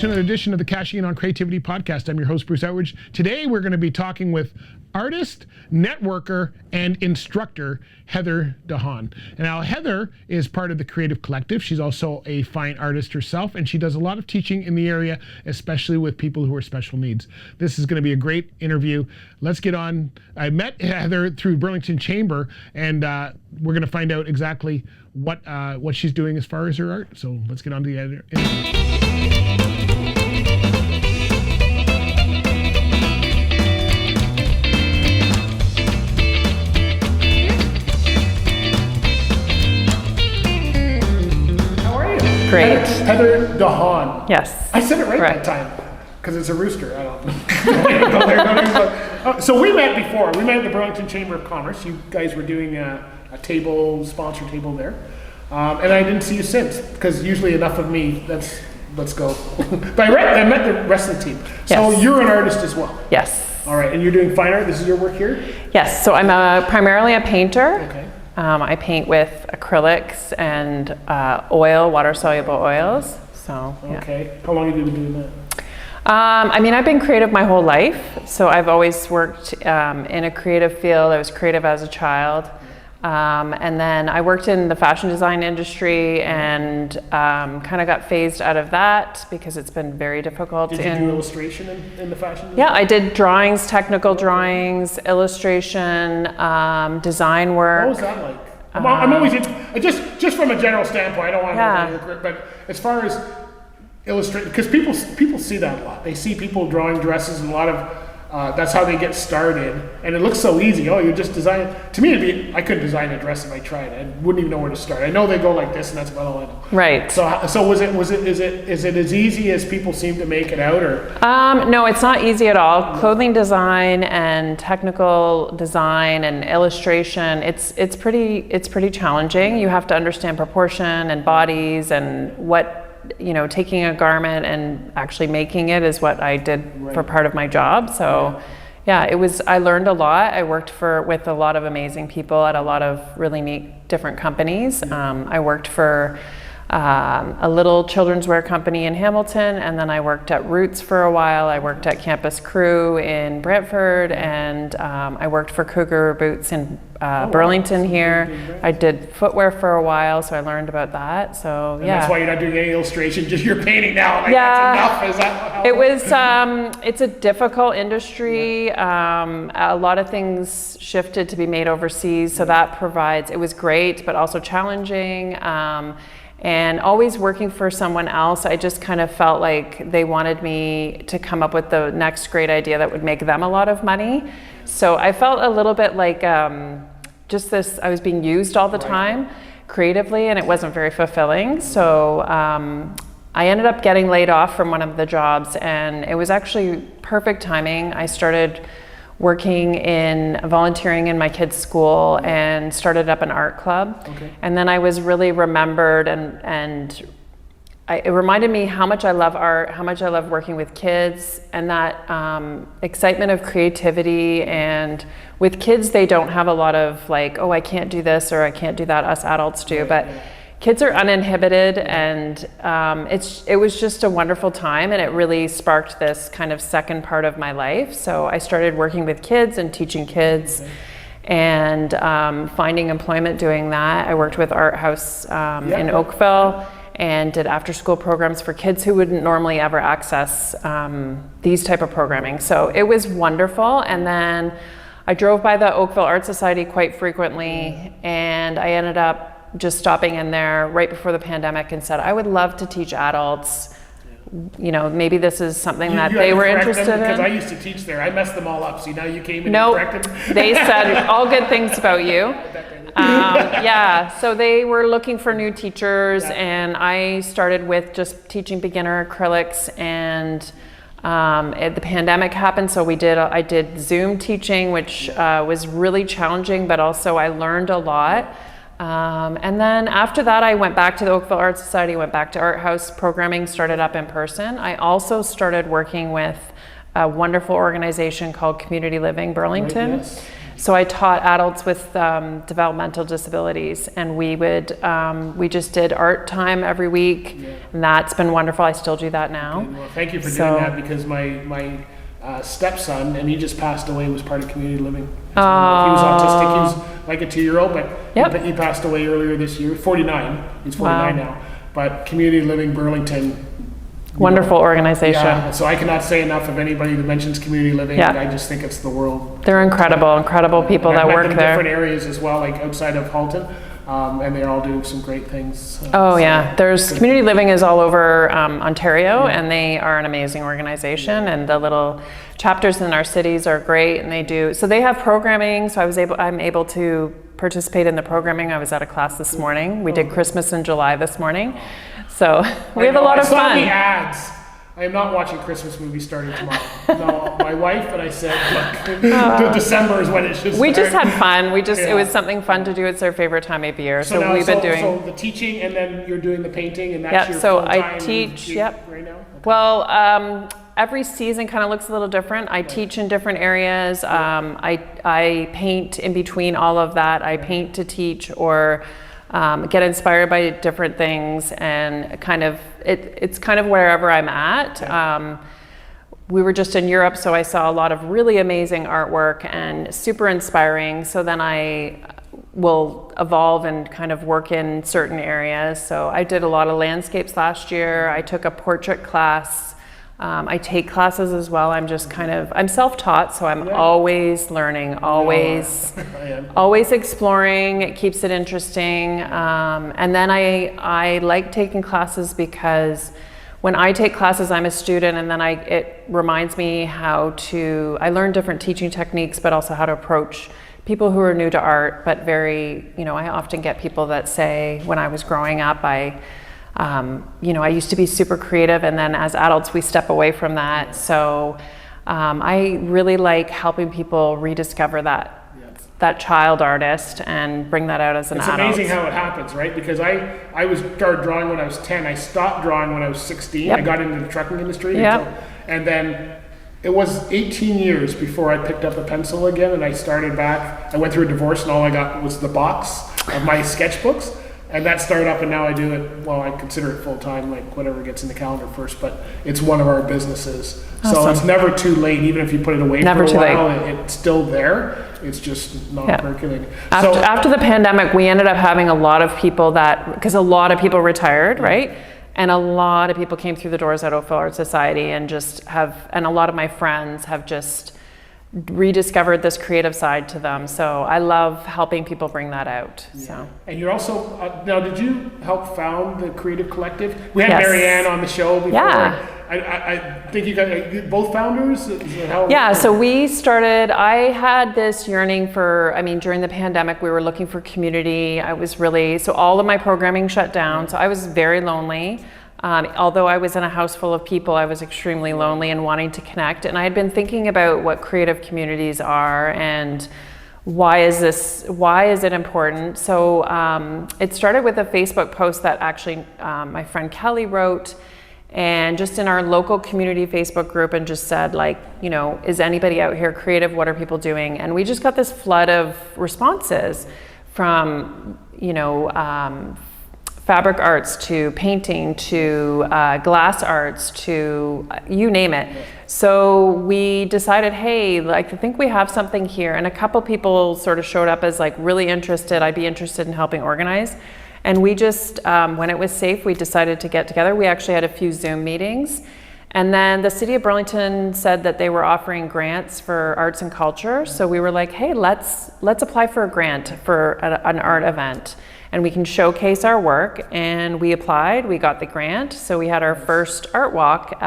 to another edition of the Cashing In on Creativity podcast. I'm your host, Bruce Outridge. Today, we're going to be talking with artist, networker, and instructor, Heather Dahon. And now, Heather is part of the Creative Collective. She's also a fine artist herself, and she does a lot of teaching in the area, especially with people who are special needs. This is going to be a great interview. Let's get on. I met Heather through Burlington Chamber, and we're going to find out exactly what she's doing as far as her art. So let's get on to the interview. Great. Heather Dahon. Yes. I said it right that time because it's a rooster. I don't know. So we met before. We met at the Burlington Chamber of Commerce. You guys were doing a sponsor table there. And I didn't see you since because usually enough of me, let's go. But I met the rest of the team. So yes. You're an artist as well. Yes. All right. And you're doing fine art. This is your work here? Yes. So I'm primarily a painter. Okay. I paint with acrylics and water-soluble oils. So, yeah. Okay. How long have you been doing that? I've been creative my whole life. So I've always worked in a creative field. I was creative as a child. And then I worked in the fashion design industry and kind of got phased out of that because it's been very difficult. Did you do illustration in the fashion design? Yeah, I did drawings, technical drawings, illustration, design work. What was that like? I'm always just from a general standpoint. I don't want to know, but as far as illustrate, because people see that a lot. They see people drawing dresses and a lot of. That's how they get started, and it looks so easy. Oh, you just design. To me, I couldn't design a dress if I tried. I wouldn't even know where to start. I know they go like this, and that's about all I know. Right. So is it as easy as people seem to make it out, or? No, it's not easy at all. Clothing design and technical design and illustration, it's pretty challenging. You have to understand proportion and bodies and what. Taking a garment and actually making it is what I did for part of my job. So I learned a lot. I worked with a lot of amazing people at a lot of really neat different companies. I worked for a little children's wear company in Hamilton, and then I worked at Roots for a while. I worked at Campus Crew in Brantford, and I worked for Cougar Boots in Burlington here. I did footwear for a while, so I learned about that. So and that's why you're not doing any illustration, just you're painting now. That's enough. Is that how it was? It's a difficult industry. A lot of things shifted to be made overseas, so that provides. It was great, but also challenging. And always working for someone else, I just kind of felt like they wanted me to come up with the next great idea that would make them a lot of money. So I felt a little bit like I was being used all the time creatively, and it wasn't very fulfilling. So I ended up getting laid off from one of the jobs, and it was actually perfect timing. I started volunteering in my kids' school and started up an art club. Okay. And then I was really remembered and it reminded me how much I love art, how much I love working with kids, and that excitement of creativity. And with kids, they don't have a lot of like, oh, I can't do this or I can't do that, us adults do. But kids are uninhibited, and it was just a wonderful time, and it really sparked this kind of second part of my life. So I started working with kids and teaching kids and finding employment doing that. I worked with Art House in Oakville and did after school programs for kids who wouldn't normally ever access these type of programming. So it was wonderful. And then I drove by the Oakville Art Society quite frequently, and I ended up just stopping in there right before the pandemic and said, I would love to teach adults. Maybe this is something that they were interested in. Because I used to teach there. I messed them all up. See, now you came in and corrected them. They said all good things about you. So they were looking for new teachers, and I started with just teaching beginner acrylics, and the pandemic happened, so I did Zoom teaching, which was really challenging, but also I learned a lot. And then after that, I went back to the Oakville Art Society, went back to Art House programming, started up in person. I also started working with a wonderful organization called Community Living Burlington. So I taught adults with developmental disabilities, and we just did art time every week, and that's been wonderful. I still do that now. Well, thank you for doing that, because my stepson, and he just passed away, was part of community living. He was autistic. He was like a 2-year-old, but he passed away earlier this year. 49. He's 49 now. But community living Burlington. Wonderful organization. Yeah, so I cannot say enough of anybody that mentions community living. Yeah. I just think it's the world. They're incredible people that work there. I've met them in different areas as well, like outside of Halton, and they're all doing some great things. There's community living is all over Ontario, and they are an amazing organization, and the little chapters in our cities are great, and they have programming. So I'm able to participate in the programming. I was at a class this morning. We did Christmas in July this morning. So we have a lot of fun. I saw the ads. I am not watching Christmas movies starting tomorrow. No, my wife and I said, look, December is when it should start. We just had fun. It was something fun to do. It's our favorite time of year. So we've been doing. So the teaching, and then you're doing the painting, and that's your so full-time I teach. right now? Okay. Well, every season kind of looks a little different. I teach in different areas. I paint in between all of that. I paint to teach, or get inspired by different things, and it's kind of wherever I'm at. We were just in Europe, so I saw a lot of really amazing artwork and super inspiring. So then I will evolve and kind of work in certain areas. So I did a lot of landscapes last year. I took a portrait class. I take classes as well. I'm self-taught, so I'm always learning, always exploring. It keeps it interesting. And then I like taking classes, because when I take classes, I'm a student, and then it reminds me I learn different teaching techniques, but also how to approach people who are new to art, but I often get people that say, when I was growing up, I used to be super creative, and then as adults we step away from that. So I really like helping people rediscover that child artist and bring that out as an adult. It's amazing how it happens, right? Because I started drawing when I was 10. I stopped drawing when I was 16. Yep. I got into the trucking industry. Yep. And then it was 18 years before I picked up a pencil again, and I started back. I went through a divorce, and all I got was the box of my sketchbooks. And that started up, and now I do it, I consider it full-time, like whatever gets in the calendar first, but it's one of our businesses. Awesome. So it's never too late, even if you put it away for a while, it's still there. It's just not percolating. After the pandemic, we ended up having a lot of people because a lot of people retired, right? And a lot of people came through the doors at Oakville Art Society, and and a lot of my friends have just rediscovered this creative side to them. So I love helping people bring that out. Yeah. So. And you're also, now did you help found the Creative Collective? We had Marianne on the show before. Yeah. I think you guys, both founders? So we started, I had this yearning during the pandemic, we were looking for community. So all of my programming shut down. So I was very lonely. Although I was in a house full of people, I was extremely lonely and wanting to connect. And I had been thinking about what creative communities are and why is it important? So it started with a Facebook post that actually my friend Kelly wrote, and just in our local community Facebook group, and just said, is anybody out here creative? What are people doing? And we just got this flood of responses from, fabric arts to painting to glass arts to you name it. So we decided, hey, I think we have something here. And a couple people sort of showed up as really interested. I'd be interested in helping organize. And we just, when it was safe, we decided to get together. We actually had a few Zoom meetings. And then the city of Burlington said that they were offering grants for arts and culture. So we were like, hey, let's apply for a grant for an art event. And we can showcase our work. And we applied, we got the grant. So we had our first art walk.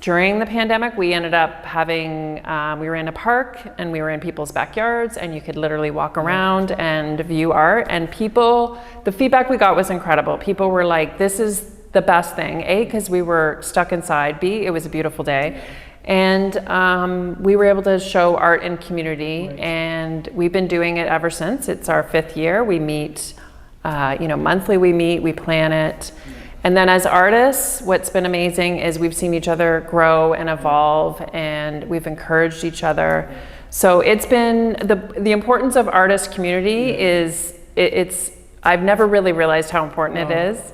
During the pandemic, we ended up having, we were in a park and we were in people's backyards, and you could literally walk around and view art. And the feedback we got was incredible. People were like, this is the best thing. A, because we were stuck inside. B, it was a beautiful day. And we were able to show art in community, and we've been doing it ever since. It's our 5th year. We meet, monthly we plan it. And then as artists, what's been amazing is we've seen each other grow and evolve, and we've encouraged each other. So it's been the importance of artist community is it's I've never really realized how important it is.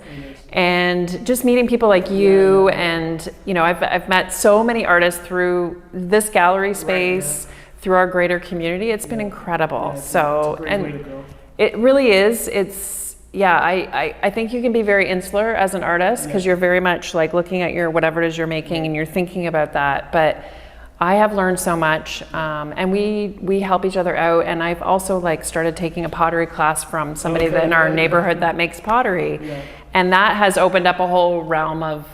And just meeting people like you, and I've met so many artists through this gallery space, through our greater community. It's been incredible. So, it's a great way to go. It really is. I think you can be very insular as an artist because you're very much like looking at your whatever it is you're making and you're thinking about that. But I have learned so much, and we help each other out. And I've also started taking a pottery class from somebody in our neighborhood that makes pottery, and that has opened up a whole realm of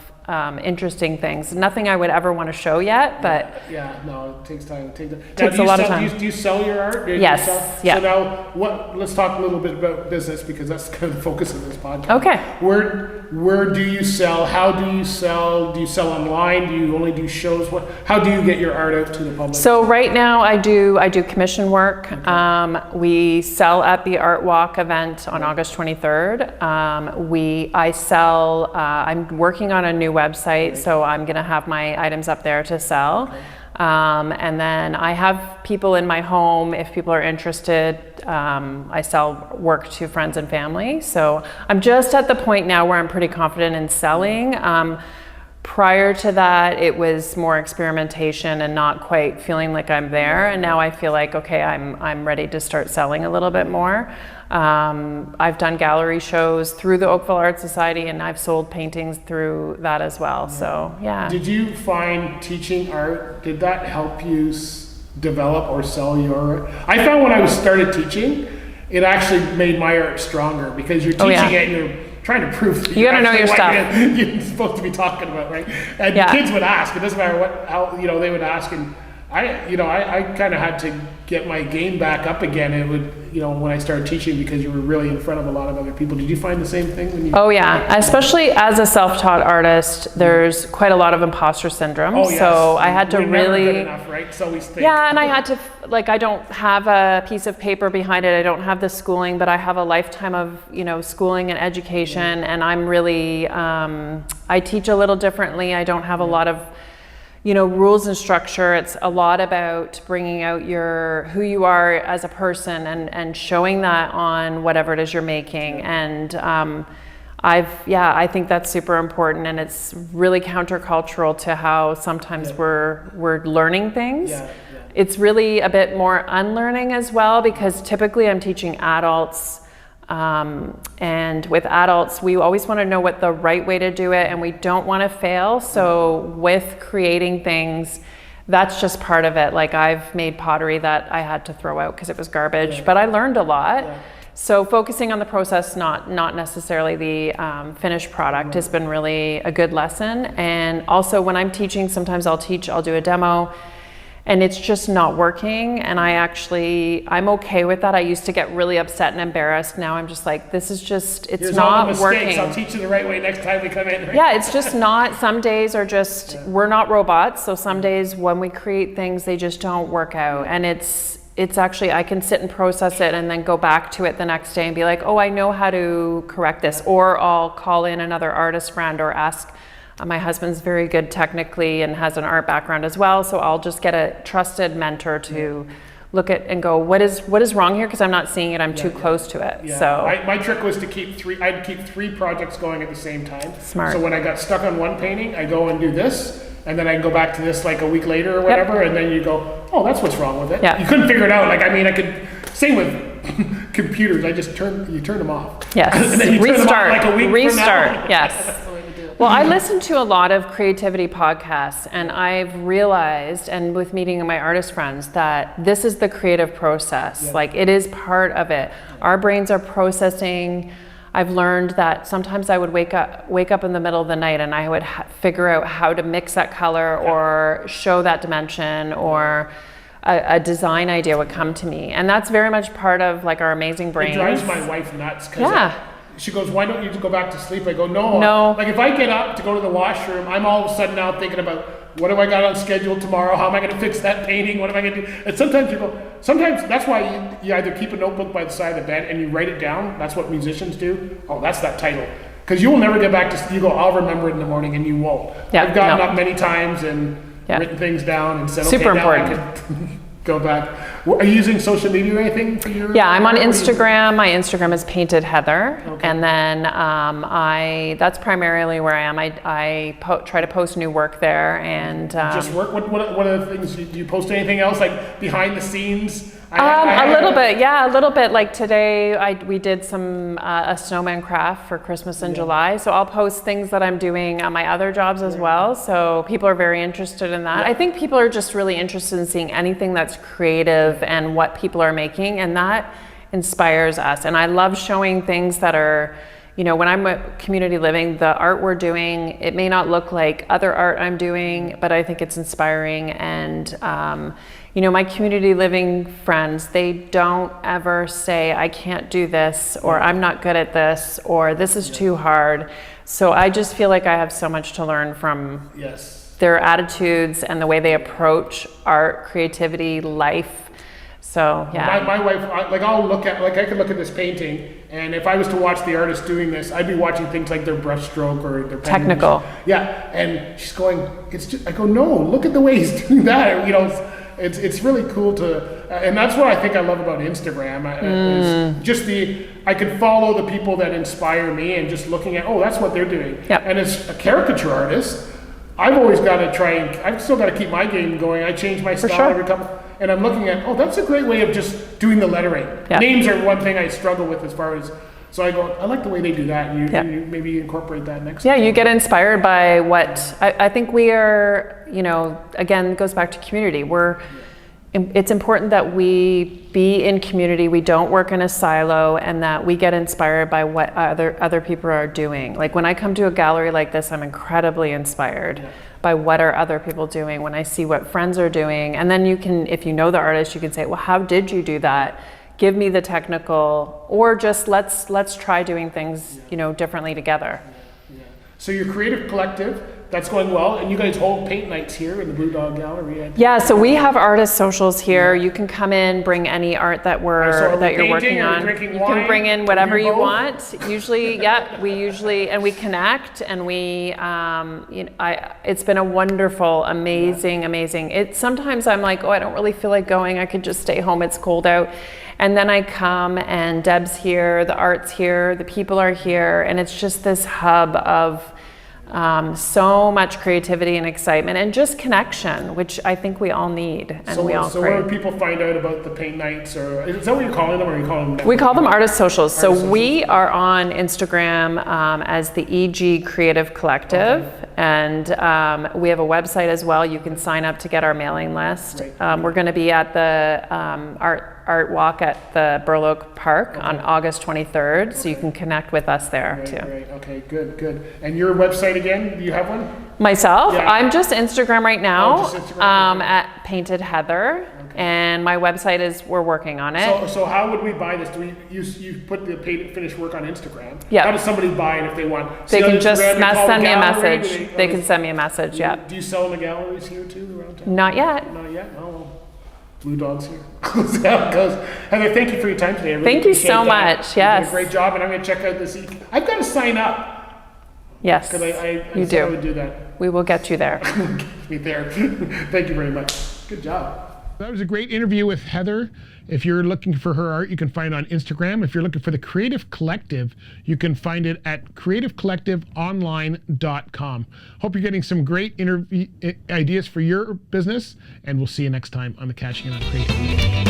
interesting things. Nothing I would ever want to show yet, but no, it takes time. It takes a lot of time. Do you sell your art? Yes. So now, let's talk a little bit about business, because that's kind of the focus of this podcast. Okay. Where do you sell? How do you sell? Do you sell online? Do you only do shows? How do you get your art out to the public? So right now I do commission work. Okay. We sell at the Art Walk event on August 23rd. I sell. I'm working on a new website, so I'm going to have my items up there to sell. Okay. And then I have people in my home. If people are interested, I sell work to friends and family. So I'm just at the point now where I'm pretty confident in selling. Prior to that, it was more experimentation and not quite feeling like I'm there. And now I feel like, okay, I'm ready to start selling a little bit more. I've done gallery shows through the Oakville Art Society, and I've sold paintings through that as well. So, yeah. Did you find teaching art, did that help you develop or sell your art? I found when I started teaching, it actually made my art stronger, because you're teaching it and you're trying to prove that you gotta know your stuff. You're supposed to be talking about, right? And kids would ask. It doesn't matter how they would ask, and I kind of had to get my game back up again. It would, when I started teaching, because you were really in front of a lot of other people. Did you find the same thing when you? Oh yeah, especially as a self-taught artist, there's quite a lot of imposter syndrome. Oh yes. So I had to really. Never good enough, right? So we think. Yeah, and I had to I don't have a piece of paper behind it. I don't have the schooling, but I have a lifetime of schooling and education, and I'm really I teach a little differently. I don't have a lot of rules and structure. It's a lot about bringing out who you are as a person and showing that on whatever it is you're making. And I think that's super important, and it's really countercultural to how sometimes we're learning things. It's really a bit more unlearning as well, because typically I'm teaching adults. And with adults, we always want to know what the right way to do it, and we don't want to fail. So with creating things, that's just part of it. I've made pottery that I had to throw out because it was garbage, but I learned a lot. So focusing on the process, not necessarily the finished product, has been really a good lesson. And also when I'm teaching, sometimes I'll do a demo, and it's just not working, and I'm okay with that. I used to get really upset and embarrassed. Now I'm just like, it's Here's not all the mistakes. working. I'll teach you the right way next time we come in. Right? Yeah, it's just not. Some days are just, we're not robots, so some days when we create things, they just don't work out. And it's actually, I can sit and process it and then go back to it the next day and be like, oh, I know how to correct this. Or I'll call in another artist friend or ask. My husband's very good technically and has an art background as well, so I'll just get a trusted mentor to look at and go, what is wrong here? Because I'm not seeing it. I'm too close to it. Yeah. So my trick was to keep three projects going at the same time. Smart. So when I got stuck on one painting, I go and do this, and then I go back to this a week later or whatever, and then you go, oh, that's what's wrong with it. Yeah. You couldn't figure it out. I could. Same with computers. You turn them off. Yes. And then you Restart. Turn them off a week Restart. From now. Yes. Well, I listen to a lot of creativity podcasts, and I've realized, and with meeting my artist friends, that this is the creative process. It is part of it. Our brains are processing. I've learned that sometimes I would wake up in the middle of the night, and I would figure out how to mix that color or show that dimension, or a design idea would come to me. And that's very much part of our amazing brains. It drives my wife nuts. She goes, why don't you just go back to sleep? I go, no. No. If I get up to go to the washroom, I'm all of a sudden now thinking about, what do I got on schedule tomorrow? How am I going to fix that painting? What am I going to do? And sometimes that's why you either keep a notebook by the side of the bed and you write it down. That's what musicians do. Oh, that's that title. Because you will never get back to sleep. You go, I'll remember it in the morning, and you won't. I've gotten up many times and written things down and said, super okay, important. now I can go back. Are you using social media or anything for your? Yeah, I'm on Instagram. My Instagram is Painted Heather, and then that's primarily where I am. I try to post new work there, and just work. What are the things? Do you post anything else like behind the scenes? A little bit, yeah, a little bit. Like today, we did a snowman craft for Christmas in July, so I'll post things that I'm doing on my other jobs as well. So people are very interested in that. I think people are just really interested in seeing anything that's creative and what people are making, and that inspires us. And I love showing things that are, when I'm at community living, the art we're doing, it may not look like other art I'm doing, but I think it's inspiring. And my community living friends, they don't ever say, I can't do this, or I'm not good at this, or this is too hard. So I just feel like I have so much to learn from their attitudes and the way they approach art, creativity, life. So yeah. My wife, I'll look at, I could look at this painting, and if I was to watch the artist doing this, I'd be watching things like their brush stroke or their technical. Yeah, and she's going, I go, no, look at the way he's doing that. It's really cool and that's what I think I love about Instagram. Is just I could follow the people that inspire me, and just looking at, that's what they're doing. Yep. And as a caricature artist, I've always got to I've still got to keep my game going. I change my style every couple, and I'm looking at, that's a great way of just doing the lettering. Yep. Names are one thing I struggle with as far as, so I go, I like the way they do that, and you maybe incorporate that next time. You get inspired by what, I think we are, again, it goes back to community. It's important that we be in community, we don't work in a silo, and that we get inspired by what other people are doing. Like when I come to a gallery like this, I'm incredibly inspired by what are other people doing, when I see what friends are doing. And then you can, if you know the artist, you can say, well, how did you do that? Give me the technical, or just let's try doing things, differently together. So your creative collective, that's going well, and you guys hold paint nights here in the Blue Dog Gallery. Yeah, so we have artist socials here. You can come in, bring any art that you're working on. You can bring in whatever you want. Usually, we connect, and it's been a wonderful, amazing. Sometimes I'm like, I don't really feel like going. I could just stay home. It's cold out. And then I come, and Deb's here, the art's here, the people are here, and it's just this hub of so much creativity and excitement and just connection, which I think we all need, and we all crave. So where do people find out about the paint nights, or is that what you're calling them, or are you calling them? We call them artist socials. We are on Instagram as the EG Creative Collective, and we have a website as well. You can sign up to get our mailing list. We're going to be at the art walk at the Burloak Park on August 23rd, so you can connect with us there too. Great. Okay, good. And your website again? Do you have one? Myself? Yeah. I'm just Instagram right now. At Painted Heather. And my website is, we're working on it. So how would we buy this? You put the finished work on Instagram. Yeah. How does somebody buy it if they want? They can just send me a message. They can send me a message, Do you sell in the galleries here too around town? Not yet. Oh. Blue Dogs here. That's how it goes. Heather, thank you for your time today. Thank you so much. Yes. You did a great job, and I'm going to check out this. I've got to sign up. Yes. Because I you said I do. would do that. We will get you there. Get me there. Thank you very much. Good job. That was a great interview with Heather. If you're looking for her art, you can find it on Instagram. If you're looking for the Creative Collective, you can find it at creativecollectiveonline.com. Hope you're getting some great ideas for your business, and we'll see you next time on the Cashing In on Creativity.